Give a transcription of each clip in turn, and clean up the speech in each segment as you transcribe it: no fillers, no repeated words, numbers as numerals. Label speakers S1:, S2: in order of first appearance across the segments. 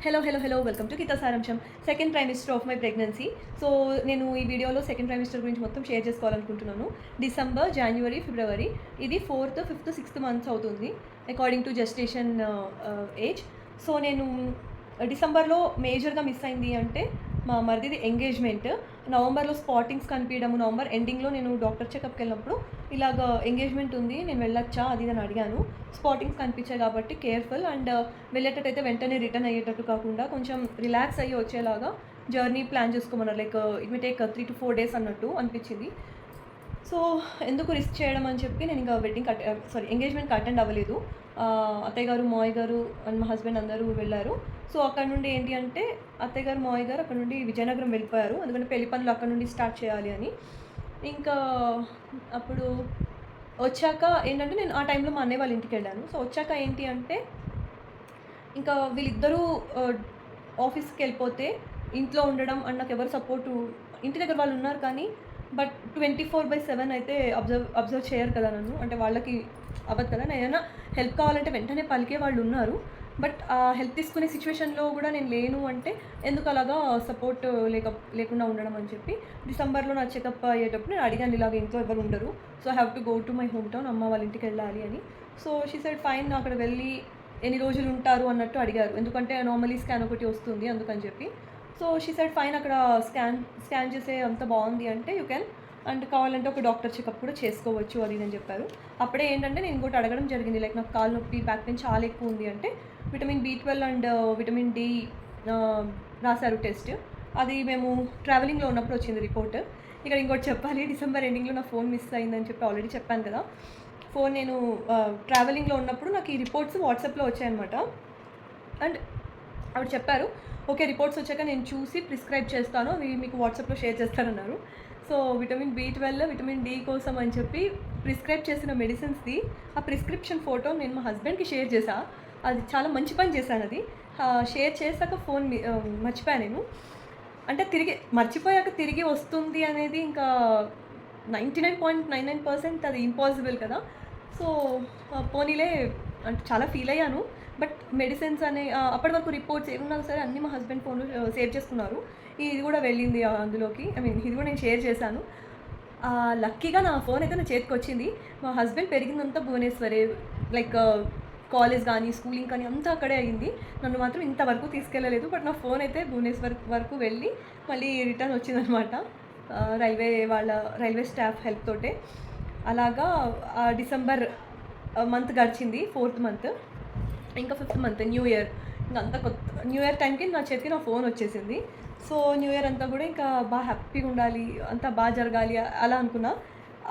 S1: Hello. Welcome to Gita సారాంశం. Second trimester of my pregnancy. So, నేను ఈ వీడియోలో సెకండ్ ట్రైమిస్టర్ గురించి మొత్తం షేర్ చేసుకోవాలనుకుంటున్నాను. డిసెంబర్, జాన్యువరి, ఫిబ్రవరి ఇది 4th, 5th, 6th మంత్స్ అవుతుంది according to gestation age. So, నేను డిసెంబర్లో మేజర్గా మిస్ అయింది అంటే మా మరిదిది ఎంగేజ్మెంట్. నవంబర్లో స్పాటింగ్స్ కనిపించడము, నవంబర్ ఎండింగ్లో నేను డాక్టర్ చెకప్కి వెళ్ళినప్పుడు ఇలాగ ఎంగేజ్మెంట్ ఉంది, నేను వెళ్ళొచ్చా అది అని అడిగాను. స్పాటింగ్స్ కనిపించాయి కాబట్టి కేర్ఫుల్ అండ్ వెళ్ళేటట్టయితే వెంటనే రిటర్న్ అయ్యేటట్టు కాకుండా కొంచెం రిలాక్స్ అయ్యి వచ్చేలాగా జర్నీ ప్లాన్ చేసుకోమన్నారు. Like it may take 3 to 4 days అన్నట్టు అనిపించింది. సో, ఎందుకు రిస్క్ చేయడం అని చెప్పి నేను ఇంకా ఎంగేజ్మెంట్కి అటెండ్ అవ్వలేదు. అత్తయ్య గారు, మావయ్య గారు అండ్ మా హస్బెండ్ అందరూ వెళ్ళారు. సో, అక్కడ నుండి ఏంటి అంటే అత్తయ్య గారు, మావయ్య గారు అక్కడ నుండి విజయనగరం వెళ్ళిపోయారు. ఎందుకంటే పెళ్లి పనులు అక్కడ నుండి స్టార్ట్ చేయాలి అని. ఇంకా అప్పుడు వచ్చాక ఏంటంటే నేను ఆ టైంలో మా అన్నయ్య వాళ్ళ ఇంటికి వెళ్ళాను. సో, వచ్చాక ఏంటి అంటే ఇంకా వీళ్ళిద్దరూ ఆఫీస్కి వెళ్ళిపోతే ఇంట్లో ఉండడం అండ్ నాకు ఎవరు సపోర్టు, ఇంటి దగ్గర వాళ్ళు ఉన్నారు కానీ బట్ 24/7 అయితే అబ్జర్వ్ చేయరు కదా నన్ను. అంటే వాళ్ళకి అవ్వదు కదా. నేను ఏదైనా హెల్ప్ కావాలంటే వెంటనే పలికే వాళ్ళు ఉన్నారు. బట్ హెల్ప్ తీసుకునే సిచ్యువేషన్లో కూడా నేను లేను అంటే ఎందుకు అలాగా సపోర్ట్ లేకుండా ఉండడం అని చెప్పి డిసెంబర్లో నా చెకప్ అయ్యేటప్పుడు నేను అడిగాను, ఇలాగ ఇంట్లో ఎవరు ఉండరు, so I have to go to my home town, అమ్మ వాళ్ళ ఇంటికి వెళ్ళాలి అని. సో షీ సెడ్ ఫైన్, అక్కడ వెళ్ళి ఎన్ని రోజులు ఉంటారు అన్నట్టు అడిగారు. ఎందుకంటే నార్మలీ స్కాన్ ఒకటి వస్తుంది అందుకని చెప్పి. సో షీ సెడ్ ఫైన్, అక్కడ స్కాన్ చేసే అంత బాగుంది అంటే యూ క్యాన్, అండ్ కావాలంటే ఒక డాక్టర్ చెకప్ కూడా చేసుకోవచ్చు అది అని చెప్పారు. అప్పుడే ఏంటంటే నేను ఇంకోటి అడగడం జరిగింది, లైక్ నాకు కాలు నొప్పి, బ్యాక్ పెయిన్ చాలా ఎక్కువ ఉంది అంటే vitamin B12 and vitamin D రాశారు టెస్ట్. అది మేము ట్రావెలింగ్లో ఉన్నప్పుడు వచ్చింది రిపోర్ట్. ఇక్కడ ఇంకోటి చెప్పాలి, డిసెంబర్ ఎండింగ్లో నా ఫోన్ మిస్ అయిందని చెప్పి ఆల్రెడీ చెప్పాను కదా. ఫోన్ నేను ట్రావెలింగ్లో ఉన్నప్పుడు నాకు ఈ రిపోర్ట్స్ వాట్సాప్లో వచ్చాయన్నమాట. అండ్ ఆవిడ చెప్పారు, ఓకే రిపోర్ట్స్ వచ్చాక నేను చూసి ప్రిస్క్రైబ్ చేస్తాను, అవి మీకు వాట్సాప్లో షేర్ చేస్తానన్నారు. So vitamin B12, vitamin D కోసం అని చెప్పి ప్రిస్క్రైబ్ చేసిన మెడిసిన్స్ది ఆ ప్రిస్క్రిప్షన్ ఫోటో నేను మా హస్బెండ్కి షేర్ చేశా. అది చాలా మంచి పని చేశాను. అది షేర్ చేశాక ఫోన్ మర్చిపోయాను నేను. అంటే మర్చిపోయాక తిరిగి వస్తుంది అనేది ఇంకా 99.99% అది ఇంపాసిబుల్ కదా. సో పోనీలే అంటే చాలా ఫీల్ అయ్యాను. బట్ మెడిసిన్స్ అప్పటి వరకు రిపోర్ట్స్ ఏమున్నా సరే అన్నీ మా హస్బెండ్ ఫోన్లో సేవ్ చేసుకున్నారు. ఇది కూడా వెళ్ళింది అందులోకి, ఇది కూడా నేను షేర్ చేశాను. లక్కీగా నా ఫోన్ అయితే నా చేతికి వచ్చింది. మా హస్బెండ్ పెరిగిందంతా భువనేశ్వరే, లైక్ కాలేజ్ కానీ స్కూలింగ్ కానీ అంతా అక్కడే అయింది. నన్ను మాత్రం ఇంతవరకు తీసుకెళ్ళలేదు. బట్ నా ఫోన్ అయితే భువనేశ్వర్ వరకు వెళ్ళి మళ్ళీ రిటర్న్ వచ్చిందనమాట, రైల్వే స్టాఫ్ హెల్ప్ తోటే. అలాగా డిసెంబర్ మంత్ గడిచింది, 4th మంత్. ఇంకా 5th మంత్ న్యూ ఇయర్. ఇంకా అంతా న్యూ ఇయర్ టైంకి నా చేతికి నా ఫోన్ వచ్చేసింది. సో న్యూ ఇయర్ అంతా కూడా ఇంకా బాగా హ్యాపీగా ఉండాలి, అంతా బాగా జరగాలి అలా అనుకున్నా.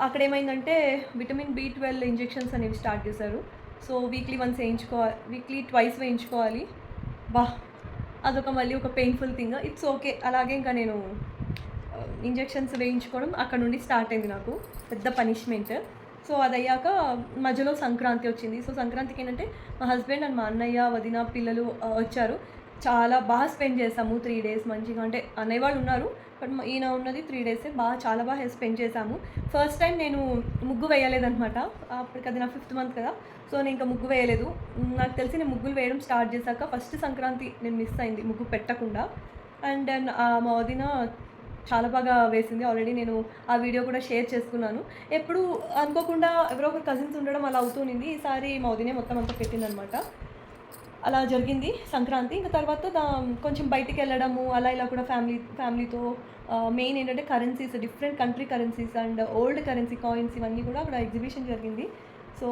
S1: అక్కడ ఏమైందంటే విటమిన్ B12 ఇంజెక్షన్స్ అనేవి స్టార్ట్ చేశారు. సో వీక్లీ ట్వైస్ వేయించుకోవాలి. అదొక మళ్ళీ ఒక పెయిన్ఫుల్ థింగ్. It's okay. అలాగే ఇంకా నేను ఇంజెక్షన్స్ వేయించుకోవడం అక్కడ నుండి స్టార్ట్ అయింది నాకు పెద్ద పనిష్మెంట్. సో అది అయ్యాక మధ్యలో సంక్రాంతి వచ్చింది. సో సంక్రాంతికి ఏంటంటే మా హస్బెండ్ అండ్ మా అన్నయ్య, వదిన, పిల్లలు వచ్చారు. చాలా బాగా స్పెండ్ చేసాము 3 days మంచిగా. అంటే అన్నయ్య వాళ్ళు ఉన్నారు బట్ ఈయన ఉన్నది 3 days. చాలా బాగా స్పెండ్ చేసాము. ఫస్ట్ టైం నేను ముగ్గు వేయలేదనమాట. అప్పటికి అది నా 5th మంత్ కదా. సో నేను ఇంకా ముగ్గు వేయలేదు. నాకు తెలిసి నేను ముగ్గులు వేయడం స్టార్ట్ చేశాక ఫస్ట్ సంక్రాంతి నేను మిస్ అయింది ముగ్గు పెట్టకుండా. అండ్ దెన్ మా వదిన చాలా బాగా వేసింది. ఆల్రెడీ నేను ఆ వీడియో కూడా షేర్ చేసుకున్నాను. ఎప్పుడు అనుకోకుండా ఎవరో ఒక కజిన్స్ ఉండడం అలా అవుతుంది. ఈసారి మా వదినే మొత్తం అంతా పెట్టిందనమాట. అలా జరిగింది సంక్రాంతి. ఇంకా తర్వాత కొంచెం బయటికి వెళ్ళడము అలా ఇలా కూడా ఫ్యామిలీతో. మెయిన్ ఏంటంటే currencies, different country currencies and old currency coins ఇవన్నీ కూడా అక్కడ ఎగ్జిబిషన్ జరిగింది. సో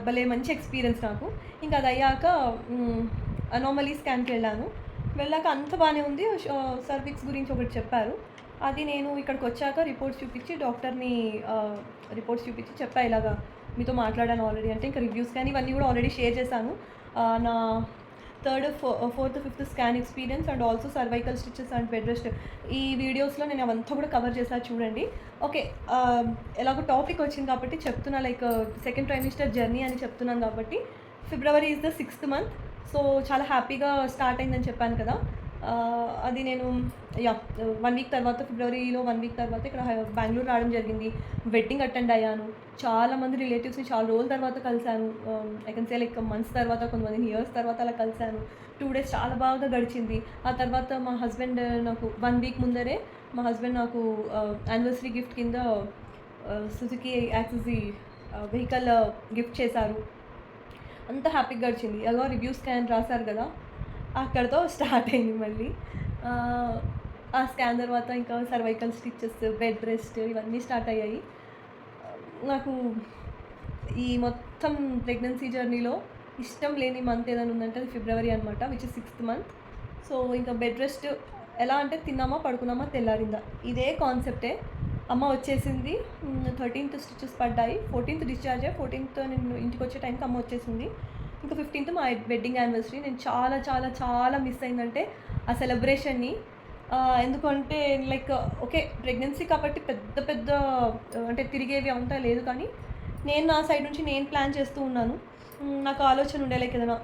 S1: భలే మంచి ఎక్స్పీరియన్స్ నాకు. ఇంకా అది అయ్యాక అనామలీ స్కాన్కి వెళ్ళాక అంత బాగానే ఉంది. సర్విక్స్ గురించి ఒకటి చెప్పారు. అది నేను ఇక్కడికి వచ్చాక రిపోర్ట్స్ చూపించి చెప్పా, ఇలాగా మీతో మాట్లాడాను ఆల్రెడీ అంటే. ఇంకా రివ్యూస్ కానీ ఇవన్నీ కూడా ఆల్రెడీ షేర్ చేశాను. నా 3rd, 4th, 5th scan experience and also cervical stitches and bed rest ఈ వీడియోస్లో నేను అవంతా కూడా కవర్ చేశాను, చూడండి. ఓకే, ఎలాగో టాపిక్ వచ్చింది కాబట్టి చెప్తున్నా, లైక్ సెకండ్ ట్రైమిస్టర్ జర్నీ అని చెప్తున్నాను కాబట్టి. ఫిబ్రవరి is the 6th month. So చాలా హ్యాపీగా స్టార్ట్ అయిందని చెప్పాను కదా. అది నేను 1 వీక్ తర్వాత ఫిబ్రవరిలో 1 వీక్ తర్వాత ఇక్కడ బెంగుళూరు రావడం జరిగింది. వెడ్డింగ్ అటెండ్ అయ్యాను. చాలామంది రిలేటివ్స్‌ని చాలా రోజుల తర్వాత కలిసాను. I can say like months తర్వాత, కొంతమందిని ఇయర్స్ తర్వాత అలా కలిసాను. 2 డేస్ చాలా బాగా గడిచింది. ఆ తర్వాత మా హస్బెండ్ నాకు 1 వీక్ ముందరే మా హస్బెండ్ నాకు యానివర్సరీ గిఫ్ట్ కింద సుజుకి యాక్సెస్‌ది వెహికల్ గిఫ్ట్ చేశారు. అంతా హ్యాపీగా గడిచింది. అలా రివ్యూ స్కాన్ రాశారు కదా! అక్కడితో స్టార్ట్ అయింది మళ్ళీ. ఆ స్కాన్ తర్వాత ఇంకా సర్వైకల్ స్టిచెస్, బెడ్ రెస్ట్ ఇవన్నీ స్టార్ట్ అయ్యాయి. నాకు ఈ మొత్తం ప్రెగ్నెన్సీ జర్నీలో ఇష్టం లేని మంత్ ఏదైనా ఉందంటే అది ఫిబ్రవరి అనమాట, which is 6th month. So ఇంకా బెడ్ రెస్ట్ ఎలా అంటే తిన్నామా, పడుకున్నామా, తెల్లారిందా ఇదే కాన్సెప్టే. అమ్మ వచ్చేసింది. 13th స్టిచెస్ పడ్డాయి. 14th డిశ్చార్జ్ అయ్యి 14th నేను ఇంటికి వచ్చే టైంకి అమ్మ వచ్చేసింది. ఇంకా 15th మా వెడ్డింగ్ యానివర్సరీ. నేను చాలా చాలా చాలా మిస్ అయిందంటే ఆ సెలబ్రేషన్ని. ఎందుకంటే లైక్ ఓకే, ప్రెగ్నెన్సీ కాబట్టి పెద్ద పెద్ద అంటే తిరిగేవి అంతా లేదు, కానీ నేను నా సైడ్ నుంచి నేను ప్లాన్ చేస్తూ ఉన్నాను. నాకు ఆలోచన ఉండే లైక్ ఏదైనా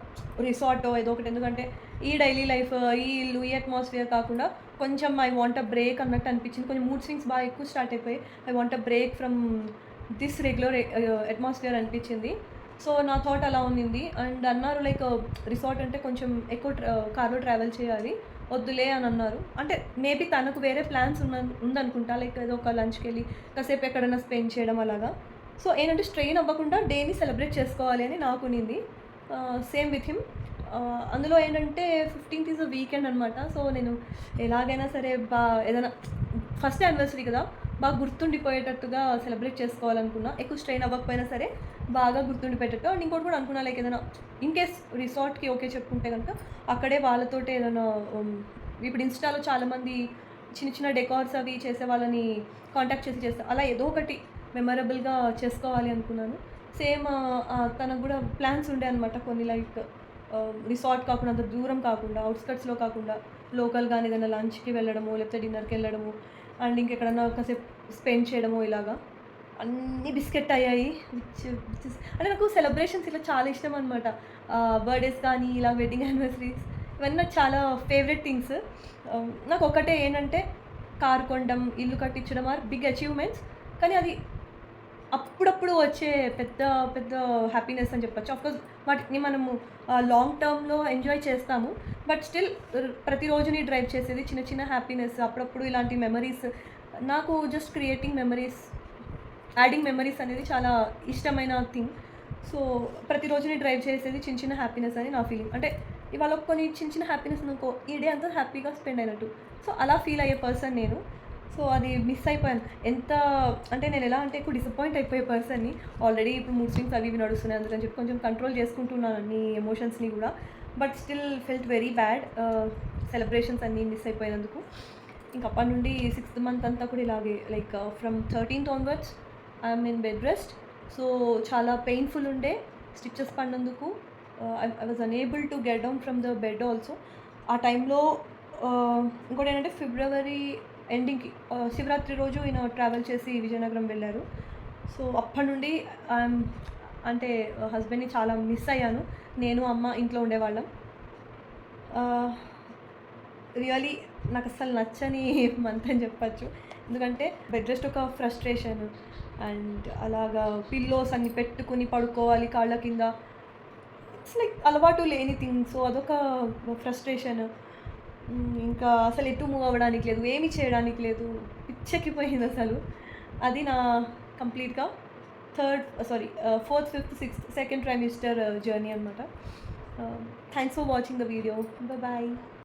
S1: రిసార్టో ఏదో ఒకటి, ఎందుకంటే ఈ డైలీ లైఫ్, ఈ ఇల్లు, ఈ అట్మాస్ఫియర్ కాకుండా కొంచెం ఐ వాంట్ అ బ్రేక్ అన్నట్టు అనిపించింది. కొంచెం మూడ్ స్వింగ్స్ బాగా ఎక్కువ స్టార్ట్ అయిపోయాయి. I want a break from this regular atmosphere అనిపించింది. సో నా థాట్ అలా ఉన్నింది. అండ్ అన్నారు లైక్ రిసార్ట్ అంటే కొంచెం ఎక్కువ కార్లో ట్రావెల్ చేయాలి, వద్దులే అని అన్నారు. అంటే మేబీ తనకు వేరే ప్లాన్స్ ఉందనుకుంటా, లైక్ ఏదో ఒక లంచ్కి వెళ్ళి కాసేపు ఎక్కడైనా స్పెండ్ చేయడం అలాగా. సో ఏంటంటే స్ట్రెయిన్ అవ్వకుండా డేని సెలబ్రేట్ చేసుకోవాలి అని నాకు ఉన్నింది. Same with him. అందులో ఏంటంటే 15th ఈజ్ అ వీకెండ్ అనమాట. సో నేను ఎలాగైనా సరే ఏదైనా ఫస్ట్ యానివర్సరీ కదా, బాగా గుర్తుండిపోయేటట్టుగా సెలబ్రేట్ చేసుకోవాలనుకున్నా. ఎక్కువ స్ట్రెయిన్ అవ్వకపోయినా సరే బాగా గుర్తుండిపోయేటట్టు. అండ్ ఇంకోటి కూడా అనుకున్నా లైక్ ఏదైనా ఇన్ కేస్ రిసార్ట్కి ఓకే చెప్పుకుంటే కనుక అక్కడే వాళ్ళతోటి ఏదైనా ఇప్పుడు ఇన్స్టాలో చాలామంది చిన్న చిన్న డెకార్స్ అవి చేసే వాళ్ళని కాంటాక్ట్ చేసి చేస్తారు. అలా ఏదో ఒకటి మెమరబుల్గా చేసుకోవాలి అనుకున్నాను. సేమ్ తనకు కూడా ప్లాన్స్ ఉండే అనమాట కొన్ని, లైక్ రిసార్ట్ కాకుండా అంత దూరం కాకుండా, అవుట్స్కట్స్లో కాకుండా లోకల్గానే ఏదైనా లంచ్కి వెళ్ళడము, లేకపోతే డిన్నర్కి వెళ్ళడము, అండ్ ఇంకెక్కడన్నా కాసేపు స్పెండ్ చేయడము ఇలాగా. అన్నీ బిస్కెట్ అయ్యాయి. అంటే నాకు సెలబ్రేషన్స్ ఇలా చాలా ఇష్టం అనమాట. బర్త్డేస్ కానీ ఇలా వెడ్డింగ్ యానివర్సరీస్ ఇవన్నీ నాకు చాలా ఫేవరెట్ థింగ్స్. నాకు ఒక్కటే ఏంటంటే కారు కొనడం, ఇల్లు కట్టించడం ఆర్ బిగ్ అచీవ్మెంట్స్, కానీ అది అప్పుడప్పుడు వచ్చే పెద్ద పెద్ద హ్యాపీనెస్ అని చెప్పొచ్చు. ఆఫ్కోర్స్ వాటిని మనము లాంగ్ టర్మ్‌లో ఎంజాయ్ చేస్తాము. బట్ స్టిల్ ప్రతిరోజుని డ్రైవ్ చేసేది చిన్న చిన్న హ్యాపీనెస్. అప్పుడప్పుడు ఇలాంటి మెమరీస్ నాకు just creating memories, adding memories అనేది చాలా ఇష్టమైన థింగ్. సో ప్రతిరోజుని డ్రైవ్ చేసేది చిన్న చిన్న హ్యాపీనెస్ అని నా ఫీలింగ్. అంటే ఇవాళ కొన్ని చిన్న చిన్న హ్యాపీనెస్ అనుకో, ఈ డే అంతా హ్యాపీగా స్పెండ్ అయినట్టు. సో అలా ఫీల్ అయ్యే పర్సన్ నేను. సో అది మిస్ అయిపోయాను. ఎంత అంటే నేను ఎలా అంటే ఎక్కువ డిసప్పాయింట్ అయిపోయే పర్సన్‌ని. ఆల్రెడీ ఇప్పుడు మూడ్ స్వింగ్స్ అవి ఇవి నడుస్తున్నాయి. అందుకని చెప్పి కొంచెం కంట్రోల్ చేసుకుంటున్నాను అన్ని ఎమోషన్స్‌ని కూడా. But still felt very bad celebrations అన్నీ మిస్ అయిపోయినందుకు. ఇంక అప్పటి నుండి 6th మంత్ అంతా కూడా ఇలాగే like from 13th onwards I'm in bed rest. So చాలా పెయిన్ఫుల్ ఉండే స్టిచెస్ పడినందుకు. I was unable to get down from the bed also. ఆ టైంలో ఇంకోటి ఏంటంటే ఫిబ్రవరి ఎండింగ్‌కి శివరాత్రి రోజు ఈయన ట్రావెల్ చేసి విజయనగరం వెళ్ళారు. సో అప్పటి నుండి అంటే హస్బెండ్‌ని చాలా మిస్ అయ్యాను. నేను, అమ్మ ఇంట్లో ఉండేవాళ్ళం. రియలీ నాకు అస్సలు నచ్చని మంత్ అని చెప్పచ్చు. ఎందుకంటే బెడ్ రెస్ట్ ఒక ఫ్రస్ట్రేషన్, అండ్ అలాగా పిల్లోస్ అన్ని పెట్టుకుని పడుకోవాలి కాళ్ళ కింద. ఇట్స్ లైక్ అలవాటు లేని థింగ్. సో అదొక ఫ్రస్ట్రేషన్. ఇంకా అసలు ఎటు మూవ్ అవ్వడానికి లేదు, ఏమి చేయడానికి లేదు, పిచ్చెక్కిపోయింది అసలు. అది నా కంప్లీట్గా 4th, 5th, 6th second trimester journey అనమాట. Thanks for watching the video. Bye.